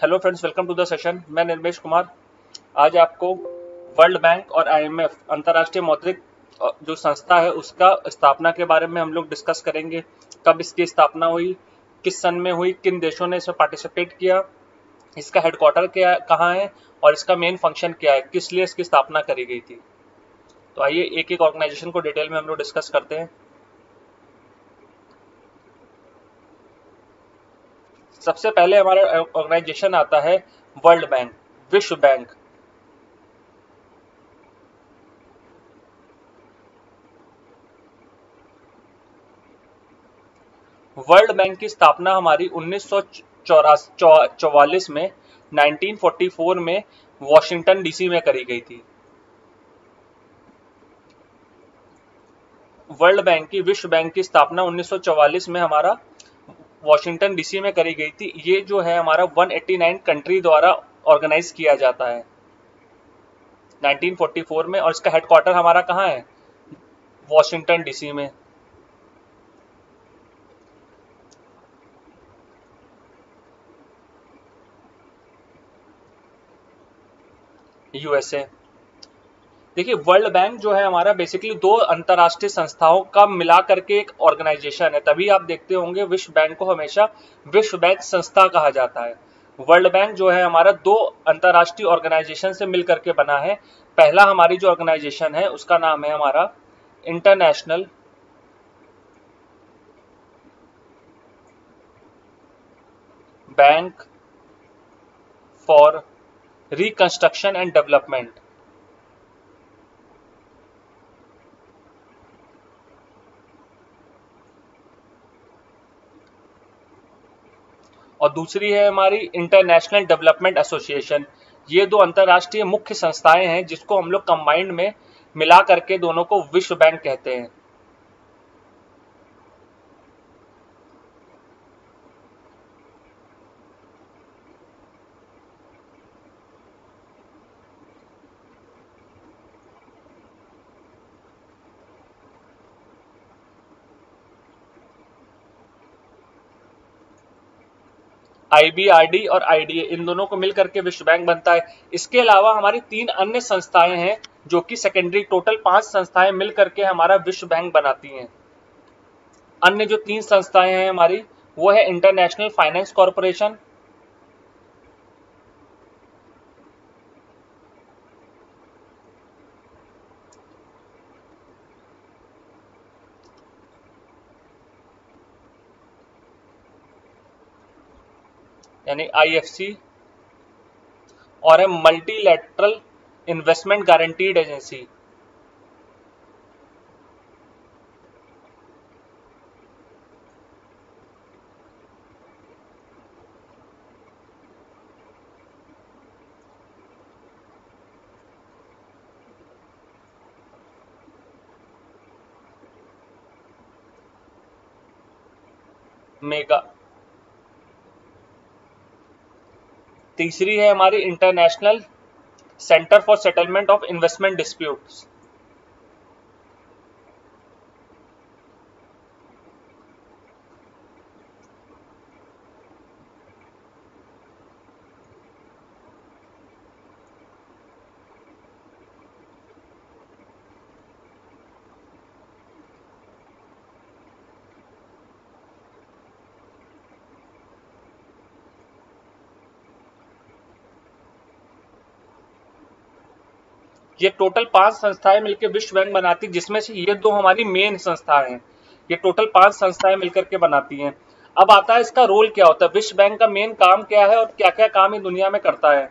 Hello friends, welcome to the session. मैं निर्मेश कुमार आज आपको वर्ल्ड बैंक और आईएमएफ अंतर्राष्ट्रीय मौद्रिक जो संस्था है उसका स्थापना के बारे में हम लोग डिस्कस करेंगे। कब इसकी स्थापना हुई, किस सन में हुई, किन देशों ने इसमें पार्टिसिपेट किया, इसका हेडक्वार्टर क्या कहाँ है और इसका मेन फंक्शन क्या है, किस लिए इसकी स्थापना करी गई थी। तो आइए एक एक ऑर्गेनाइजेशन को डिटेल में हम लोग डिस्कस करते हैं। सबसे पहले हमारा ऑर्गेनाइजेशन आता है वर्ल्ड बैंक, विश्व बैंक। वर्ल्ड बैंक की स्थापना हमारी 1944 में 1944 में वॉशिंगटन डीसी में करी गई थी। वर्ल्ड बैंक की, विश्व बैंक की स्थापना 1944 में हमारा वॉशिंगटन डीसी में करी गई थी। ये जो है हमारा 189 कंट्री द्वारा ऑर्गेनाइज किया जाता है 1944 में, और इसका हेडक्वार्टर हमारा कहाँ है? वॉशिंगटन डीसी में। यूएसए। देखिए, वर्ल्ड बैंक जो है हमारा बेसिकली दो अंतर्राष्ट्रीय संस्थाओं का मिला करके एक ऑर्गेनाइजेशन है, तभी आप देखते होंगे विश्व बैंक को हमेशा विश्व बैंक संस्था कहा जाता है। वर्ल्ड बैंक जो है हमारा दो अंतर्राष्ट्रीय ऑर्गेनाइजेशन से मिल करके बना है। पहला हमारी जो ऑर्गेनाइजेशन है उसका नाम है हमारा international bank for reconstruction and development. और दूसरी है हमारी इंटरनेशनल डेवलपमेंट एसोसिएशन। ये दो अंतर्राष्ट्रीय मुख्य संस्थाएं हैं जिसको हम लोग कंबाइंड में मिला करके दोनों को विश्व बैंक कहते हैं। आईबीआरडी और आईडीए, इन दोनों को मिलकर के विश्व बैंक बनता है। इसके अलावा हमारी तीन अन्य संस्थाएं हैं जो कि सेकेंडरी, टोटल 5 संस्थाएं मिलकर के हमारा विश्व बैंक बनाती हैं। अन्य जो 3 संस्थाएं हैं हमारी, वो है इंटरनेशनल फाइनेंस कॉरपोरेशन, यानी आईएफसी, और है multilateral investment guaranteed agency. Mega. तीसरी है हमारी international centre for settlement of investment disputes. ये टोटल 5 संस्थाएं मिलकर विश्व बैंक बनाती, जिसमें से ये दो हमारी मेन संस्थाएं हैं। ये टोटल 5 संस्थाएं मिलकर के बनाती हैं। अब आता है इसका रोल क्या होता है, विश्व बैंक का मेन काम क्या है और क्या क्या काम ये दुनिया में करता है।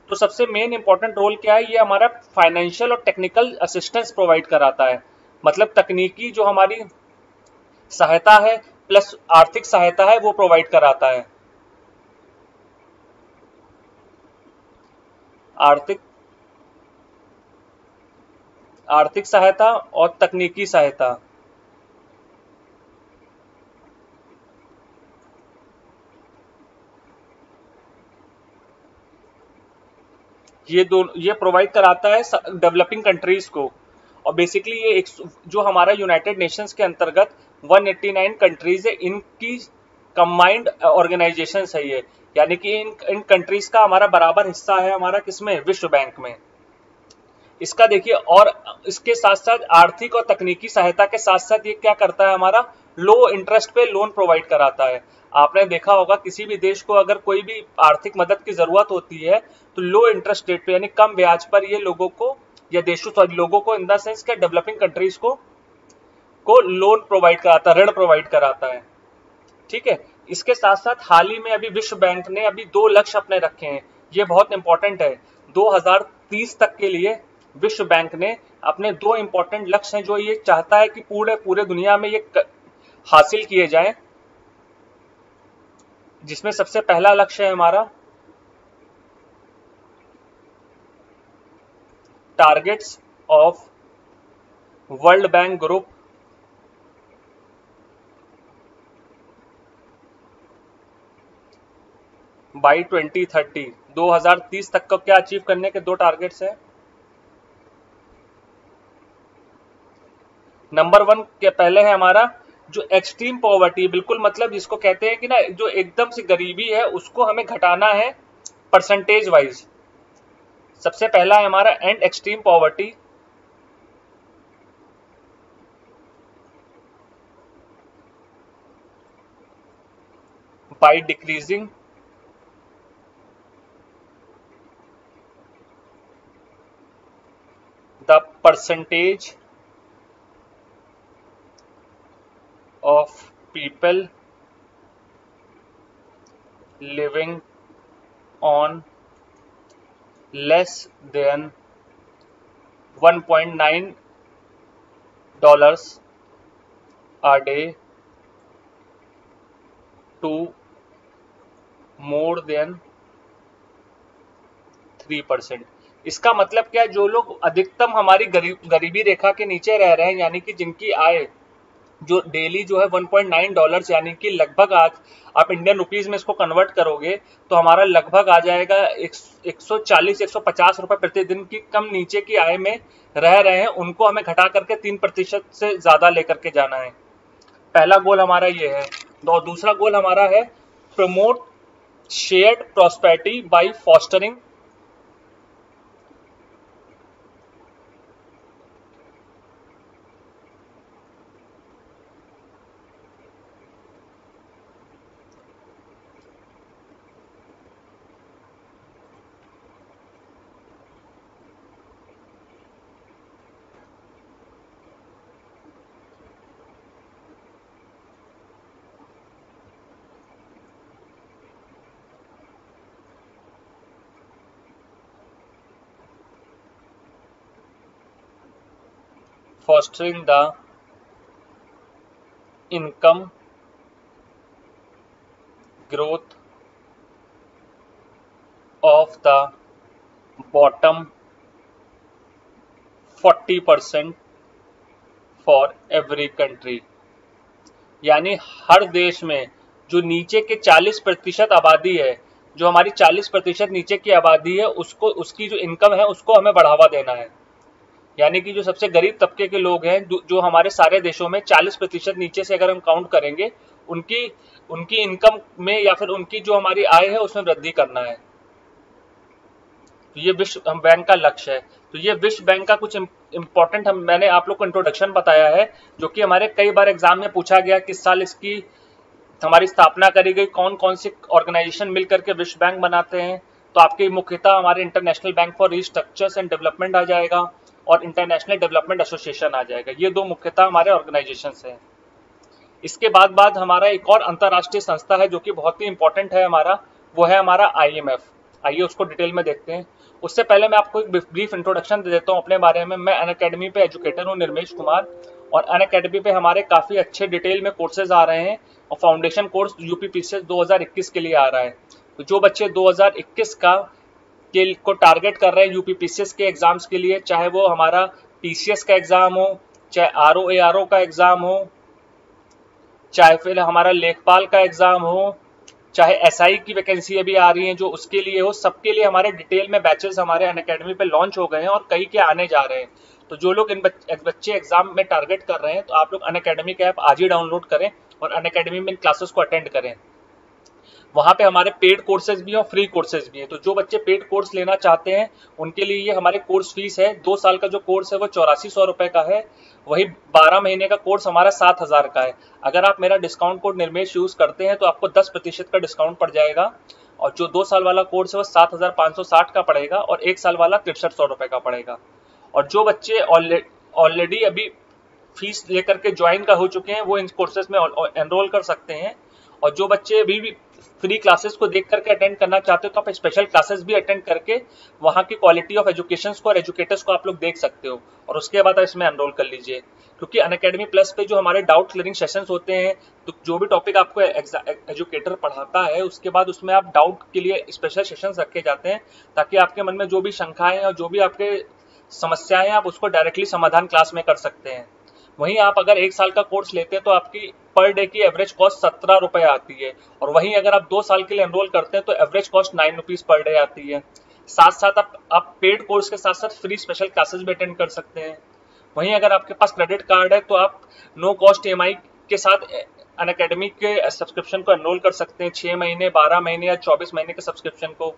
तो सबसे मेन इंपॉर्टेंट रोल क्या है, ये हमारा फाइनेंशियल और टेक्निकल असिस्टेंस प्रोवाइड कराता है। मतलब तकनीकी जो हमारी सहायता है प्लस आर्थिक सहायता है वो प्रोवाइड कराता है। आर्थिक आर्थिक सहायता और तकनीकी सहायता, ये प्रोवाइड कराता है डेवलपिंग कंट्रीज को। और बेसिकली जो हमारा यूनाइटेड नेशंस के अंतर्गत 189 कंट्रीज है, इनकी कंबाइंड ऑर्गेनाइजेशन है ये, यानी कि इन कंट्रीज का हमारा बराबर हिस्सा है हमारा किसमें, विश्व बैंक में। इसका देखिए, और इसके साथ साथ आर्थिक और तकनीकी सहायता के साथ साथ ये क्या करता है, हमारा लो इंटरेस्ट पे लोन प्रोवाइड कराता है। आपने देखा होगा किसी भी देश को अगर कोई भी आर्थिक मदद की जरूरत होती है तो लो इंटरेस्ट रेट पे यानी कम ब्याज पर ये लोगों को या देशों सॉरी लोगों को इन द सेंस क्या डेवलपिंग कंट्रीज को लोन प्रोवाइड कराता है, ऋण प्रोवाइड कराता है। ठीक है, इसके साथ साथ हाल ही में अभी विश्व बैंक ने अभी 2 लक्ष्य अपने रखे हैं, ये बहुत इंपॉर्टेंट है। 2030 तक के लिए विश्व बैंक ने अपने 2 इंपॉर्टेंट लक्ष्य हैं जो ये चाहता है कि पूरे दुनिया में ये हासिल किए जाएं, जिसमें सबसे पहला लक्ष्य है हमारा targets of world bank group by 2030 तक को क्या अचीव करने के 2 टारगेट्स हैं। नंबर 1 के पहले है हमारा जो एक्सट्रीम पॉवर्टी, बिल्कुल मतलब जिसको कहते हैं कि ना जो एकदम से गरीबी है उसको हमें घटाना है परसेंटेज वाइज। सबसे पहला है हमारा and extreme poverty by decreasing the percentage of people living on less than $1.9 a day to more than 3%। इसका मतलब क्या है, जो लोग अधिकतम हमारी गरीबी रेखा के नीचे रह रहे हैं, यानी कि जिनकी आय जो डेली जो है $1.9 यानी कि लगभग आज आप इंडियन रुपीज में इसको कन्वर्ट करोगे तो हमारा लगभग आ जाएगा 140-150 रुपए प्रतिदिन की कम नीचे की आय में रह रहे हैं, उनको हमें घटा करके 3% से ज्यादा लेकर के जाना है। पहला गोल हमारा ये है। तो दूसरा गोल हमारा है promote shared prosperity by fostering fostering the income growth of the bottom 40% for every country, यानी हर देश में जो नीचे के 40% आबादी है, जो हमारी 40% नीचे की आबादी है, उसको उसकी जो इनकम है उसको हमें बढ़ावा देना है। यानी कि जो सबसे गरीब तबके के लोग हैं जो हमारे सारे देशों में 40% नीचे से अगर हम काउंट करेंगे, उनकी उनकी इनकम में या फिर उनकी जो हमारी आय है उसमें वृद्धि करना है। तो ये विश्व बैंक का लक्ष्य है। तो ये विश्व बैंक का कुछ इंपॉर्टेंट मैंने आप लोग को इंट्रोडक्शन बताया है, जो कि हमारे कई बार एग्जाम में पूछा गया किस साल इसकी हमारी स्थापना करी गई, कौन कौन सी ऑर्गेनाइजेशन मिलकर के विश्व बैंक बनाते हैं। तो आपके मुख्यतः हमारे international bank for restructures and development आ जाएगा और इंटरनेशनल डेवलपमेंट एसोसिएशन आ जाएगा। ये 2 मुख्यतः हमारे ऑर्गेनाइजेशन हैं। इसके बाद हमारा एक और अंतरराष्ट्रीय संस्था है जो कि बहुत ही इंपॉर्टेंट है हमारा, वो है हमारा IMF। आइए उसको डिटेल में देखते हैं। उससे पहले मैं आपको एक ब्रीफ इंट्रोडक्शन दे देता हूँ अपने बारे में। मैं अनअकैडमी पे एजुकेटर हूँ निर्मेश कुमार, और अनअकैडमी पे हमारे काफी अच्छे डिटेल में कोर्सेज आ रहे हैं और फाउंडेशन कोर्स यूपीपीसीएस 2021 के लिए आ रहा है। तो जो बच्चे 2021 को टारगेट कर रहे हैं यूपीपीसीएस के एग्जाम्स के लिए, चाहे वो हमारा पीसीएस का एग्जाम हो, चाहे RO-ARO का एग्जाम हो, चाहे फिर हमारा लेखपाल का एग्जाम हो, चाहे SI की वैकेंसी अभी आ रही है जो उसके लिए हो, सबके लिए हमारे डिटेल में बैचेस हमारे अनअकैडमी पे लॉन्च हो गए हैं और कई के आने जा रहे हैं। तो जो लोग इन बच्चे एग्जाम में टारगेट कर रहे हैं, तो आप लोग अनअकैडमी का ऐप आज ही डाउनलोड करें और अनअकैडमी में इन क्लासेस को अटेंड करें। वहां पे हमारे पेड कोर्सेज भी हैं और फ्री कोर्सेज भी हैं। तो जो बच्चे पेड कोर्स लेना चाहते हैं उनके लिए ये हमारे कोर्स फीस है। 2 साल का जो कोर्स है वो 8400 रुपए का है। वही 12 महीने का कोर्स हमारा 7000 का है। अगर आप मेरा डिस्काउंट कोड निर्मेश यूज करते हैं तो आपको 10% का डिस्काउंट पड़ जाएगा। और जो 2 साल वाला कोर्स है वो 7560 का पड़ेगा और 1 साल वाला 6300 रुपए का पड़ेगा। और जो बच्चे ऑलरेडी अभी फीस लेकर के ज्वाइन का हो चुके हैं वो इन कोर्सेज में एनरोल कर सकते हैं। और जो बच्चे अभी भी फ्री क्लासेस को देख करके अटेंड करना चाहते हो तो आप स्पेशल क्लासेस भी अटेंड करके वहाँ की क्वालिटी ऑफ एजुकेशन को और एजुकेटर्स को आप लोग देख सकते हो और उसके बाद आप इसमें एनरोल कर लीजिए। क्योंकि अनअकैडमी प्लस पे जो हमारे डाउट क्लियरिंग सेशंस होते हैं, तो जो भी टॉपिक आपको एजुकेटर पढ़ाता है उसके बाद उसमें आप डाउट के लिए स्पेशल सेशंस रखे जाते हैं, ताकि आपके मन में जो भी शंकाएं और जो भी आपके समस्याएं आप उसको डायरेक्टली समाधान क्लास में कर सकते हैं। वहीं आप अगर 1 साल का कोर्स लेते हैं तो आपकी पर डे की एवरेज कॉस्ट 17 रुपए आती है। और वहीं अगर आप 2 साल के लिए एनरोल करते हैं तो average cost 9 rupees per day आती है। साथ साथ आप पेड कोर्स के साथ साथ फ्री स्पेशल क्लासेस भी अटेंड कर सकते हैं। वहीं अगर आपके पास क्रेडिट कार्ड है तो आप नो कॉस्ट EMI के साथ अनअकैडमी के सब्सक्रिप्शन को एनरोल कर सकते हैं, 6 महीने, 12 महीने या 24 महीने के सब्सक्रिप्शन को।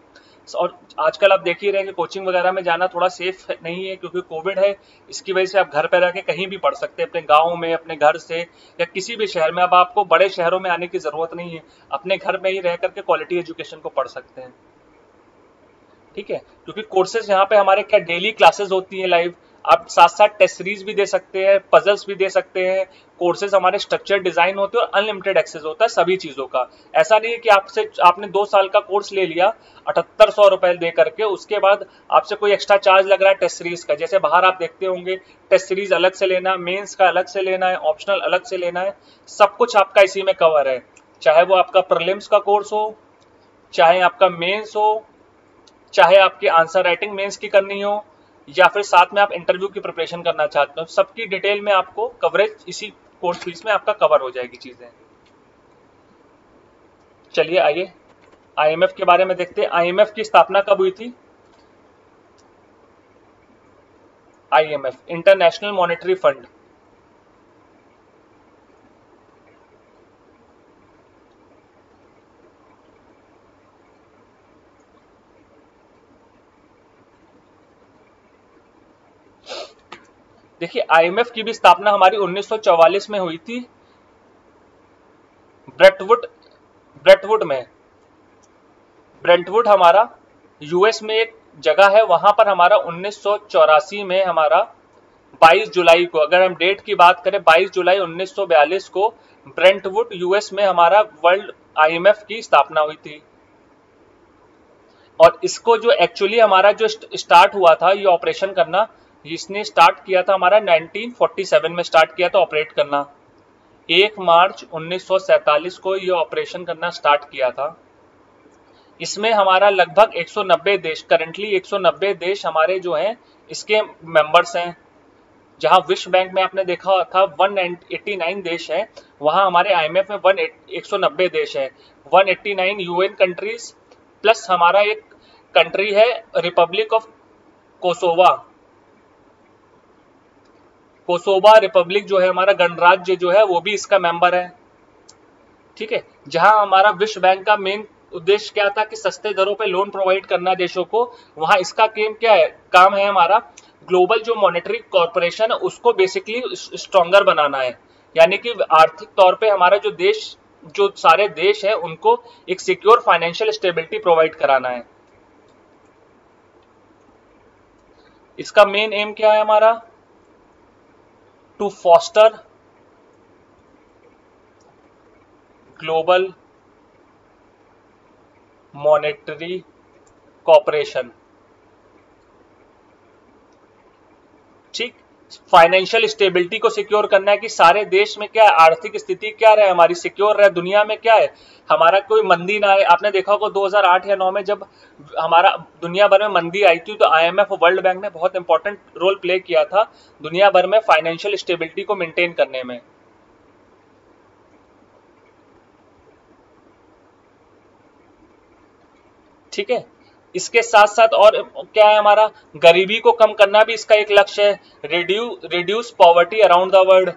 और आजकल आप देख ही रहे हैं कि कोचिंग वगैरह में जाना थोड़ा सेफ नहीं है क्योंकि कोविड है। इसकी वजह से आप घर पे रह के कहीं भी पढ़ सकते हैं, अपने गाँव में, अपने घर से या किसी भी शहर में। अब आपको बड़े शहरों में आने की जरूरत नहीं है, अपने घर में ही रह करके क्वालिटी एजुकेशन को पढ़ सकते हैं। ठीक है, क्योंकि कोर्सेज यहाँ पे हमारे क्या डेली क्लासेस होती हैं लाइव। आप साथ साथ टेस्ट सीरीज भी दे सकते हैं, पजल्स भी दे सकते हैं। कोर्सेज हमारे स्ट्रक्चर डिजाइन होते हैं और अनलिमिटेड एक्सेस होता है सभी चीजों का। ऐसा नहीं है कि आपने 2 साल का कोर्स ले लिया 7800 रुपए दे करके, उसके बाद आपसे कोई एक्स्ट्रा चार्ज लग रहा है टेस्ट सीरीज का। जैसे बाहर आप देखते होंगे टेस्ट सीरीज अलग से लेना, मेंस का अलग से लेना है, ऑप्शनल अलग से लेना है। सब कुछ आपका इसी में कवर है, चाहे वो आपका प्रीलिम्स का कोर्स हो, चाहे आपका मेंस हो, चाहे आपकी आंसर राइटिंग मेंस की करनी हो, या फिर साथ में आप इंटरव्यू की प्रिपरेशन करना चाहते हो। सबकी डिटेल में आपको कवरेज इसी कोर्स फीस में आपका कवर हो जाएगी चीजें। चलिए आइए IMF के बारे में देखते हैं। IMF की स्थापना कब हुई थी? IMF international monetary fund. देखिए IMF की भी स्थापना हमारी 1944 में हुई थी, ब्रेटवुड ब्रेटवुड में। ब्रेंटवुड हमारा US में एक जगह है, वहां पर हमारा 1984 में हमारा 22 जुलाई को, अगर हम डेट की बात करें 22 जुलाई 1942 को ब्रेंटवुड US में हमारा वर्ल्ड IMF की स्थापना हुई थी। और इसको जो एक्चुअली हमारा जो स्टार्ट हुआ था ये ऑपरेशन करना, इसने स्टार्ट किया था हमारा 1947 में स्टार्ट किया था ऑपरेट करना। 1 मार्च 1947 को ये ऑपरेशन करना स्टार्ट किया था। इसमें हमारा लगभग 190 देश, करंटली 190 देश हमारे जो हैं इसके मेंबर्स हैं। जहां विश्व बैंक में आपने देखा था 189 देश है, वहां हमारे IMF में 190 देश है। 189 UN कंट्रीज प्लस हमारा एक कंट्री है Republic of Kosovo. Kosovo Republic जो है हमारा गणराज्य जो है वो भी इसका मेंबर है। ठीक है, जहां हमारा विश्व बैंक का मेन उद्देश्य क्या था कि सस्ते दरों पे लोन प्रोवाइड करना देशों को, वहां इसका काम है हमारा ग्लोबल जो मॉनेटरी कॉर्पोरेशन है उसको बेसिकली स्ट्रॉन्गर बनाना है। यानी कि आर्थिक तौर पे हमारा जो सारे देश है उनको एक सिक्योर फाइनेंशियल स्टेबिलिटी प्रोवाइड कराना है। इसका मेन एम क्या है हमारा? To foster global monetary corporation. ठीक, फाइनेंशियल स्टेबिलिटी को सिक्योर करना है कि सारे देश में क्या है, आर्थिक स्थिति क्या रहे हमारी, सिक्योर रहे, दुनिया में क्या है हमारा कोई मंदी ना आए। आपने देखा होगा 2008 या 9 में जब हमारा दुनिया भर में मंदी आई थी तो IMF और वर्ल्ड बैंक ने बहुत इंपॉर्टेंट रोल प्ले किया था दुनिया भर में फाइनेंशियल स्टेबिलिटी को मेंटेन करने में। ठीक है, इसके साथ साथ और क्या है हमारा, गरीबी को कम करना भी इसका एक लक्ष्य है, reduce poverty around the world.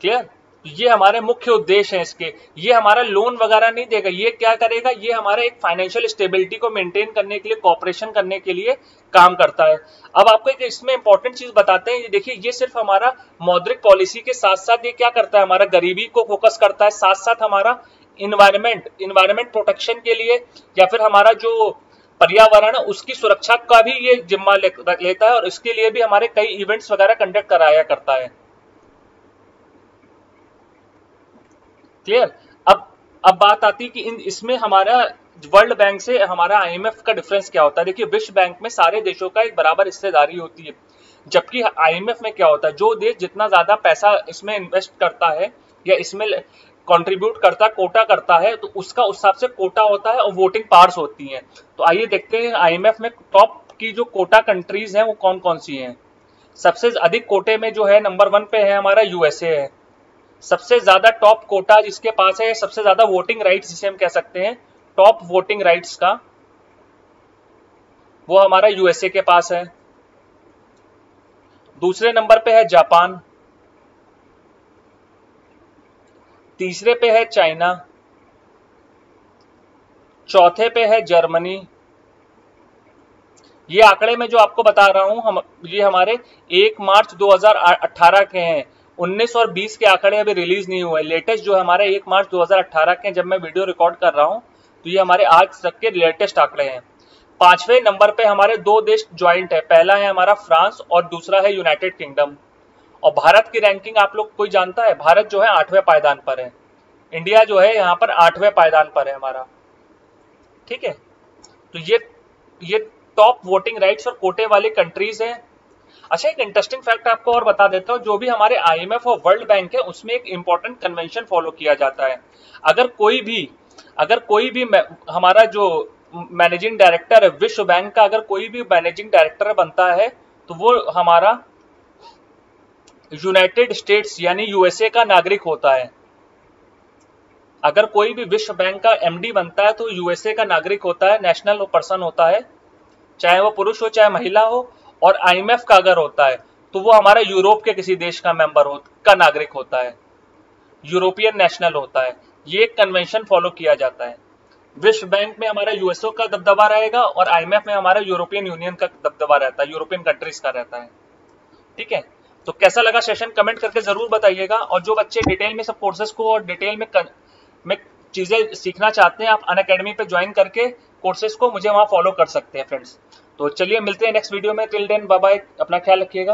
Clear. तो ये हमारे मुख्य उद्देश्य हैं इसके। ये हमारा लोन वगैरह नहीं देगा, ये क्या करेगा, ये हमारे एक फाइनेंशियल स्टेबिलिटी को मेंटेन करने के लिए, कॉपरेशन करने के लिए काम करता है। अब आपको एक इसमें इंपॉर्टेंट चीज बताते हैं, ये देखिए, ये सिर्फ हमारा मौद्रिक पॉलिसी के साथ साथ ये क्या करता है, हमारा गरीबी को फोकस करता है, साथ साथ हमारा इन्वायरमेंट प्रोटेक्शन के लिए, या फिर हमारा जो पर्यावरण उसकी सुरक्षा का भी ये जिम्मा लेता है, और इसके लिए भी हमारे कई इवेंट्स वगैरह कंडक्ट कराया करता है। क्लियर। अब बात आती है कि इसमें हमारा वर्ल्ड बैंक से हमारा आईएमएफ का डिफरेंस क्या होता है। देखिए, विश्व बैंक में सारे देशों का एक बराबर हिस्सेदारी होती है, जबकि आईएमएफ में क्या होता है, जो देश जितना ज्यादा पैसा इसमें इन्वेस्ट करता है या इसमें कंट्रीब्यूट करता है, कोटा करता है, तो उसका उस हिसाब से कोटा होता है और वोटिंग पावर्स होती हैं। तो आइए देखते हैं आईएमएफ में टॉप की जो कोटा कंट्रीज हैं वो कौन कौन सी हैं। सबसे अधिक कोटे में जो है नंबर 1 पे है हमारा यूएसए है। सबसे ज्यादा टॉप कोटा जिसके पास है, सबसे ज्यादा वोटिंग राइट्स जिसे हम कह सकते हैं, टॉप वोटिंग राइट्स का, वो हमारा यूएसए के पास है। दूसरे नंबर पे है जापान, तीसरे पे है चाइना, चौथे पे है जर्मनी। ये आंकड़े में जो आपको बता रहा हूं ये हमारे 1 मार्च 2018 के हैं। 19 और 20 के आंकड़े अभी रिलीज नहीं हुए। लेटेस्ट जो हमारे 1 मार्च 2018 के, जब मैं वीडियो रिकॉर्ड कर रहा हूं, तो ये हमारे आज तक के लेटेस्ट आंकड़े हैं। 5वें नंबर पे हमारे 2 देश ज्वाइंट है, पहला है हमारा फ्रांस और दूसरा है यूनाइटेड किंगडम। और भारत की रैंकिंग आप लोग कोई जानता है, भारत जो है 8वें पायदान पर है, इंडिया जो है यहाँ पर 8वें पायदान पर है हमारा। ठीक है, तो ये टॉप वोटिंग राइट्स और कोटे वाली कंट्रीज हैं। अच्छा, एक इंटरेस्टिंग फैक्ट आपको और बता देता हूं, जो भी हमारे आईएमएफ और वर्ल्ड बैंक है उसमें एक इंपॉर्टेंट कन्वेंशन फॉलो किया जाता है। अगर कोई भी हमारा जो मैनेजिंग डायरेक्टर है विश्व बैंक का, अगर कोई भी मैनेजिंग डायरेक्टर बनता है, तो वो हमारा यूनाइटेड स्टेट्स यानी यूएसए का नागरिक होता है। अगर कोई भी विश्व बैंक का एमडी बनता है तो यूएसए का नागरिक होता है, नेशनल पर्सन होता है, चाहे वो पुरुष हो चाहे महिला हो। और आईएमएफ का अगर होता है तो वो हमारा यूरोप के किसी देश का का नागरिक होता है, यूरोपियन नेशनल होता है। ये कन्वेंशन फॉलो किया जाता है। विश्व बैंक में हमारा यूएसओ का दबदबा रहेगा और आईएमएफ में हमारा यूरोपियन यूनियन का दबदबा रहता है, यूरोपियन कंट्रीज का रहता है। ठीक है, तो कैसा लगा सेशन कमेंट करके जरूर बताइएगा। और जो बच्चे डिटेल में सब कोर्सेज को और डिटेल में चीजें सीखना चाहते हैं, आप अनअकैडमी पे ज्वाइन करके कोर्सेज को मुझे वहां फॉलो कर सकते हैं फ्रेंड्स। तो चलिए मिलते हैं नेक्स्ट वीडियो में। टिल देन बाय बाय, अपना ख्याल रखिएगा।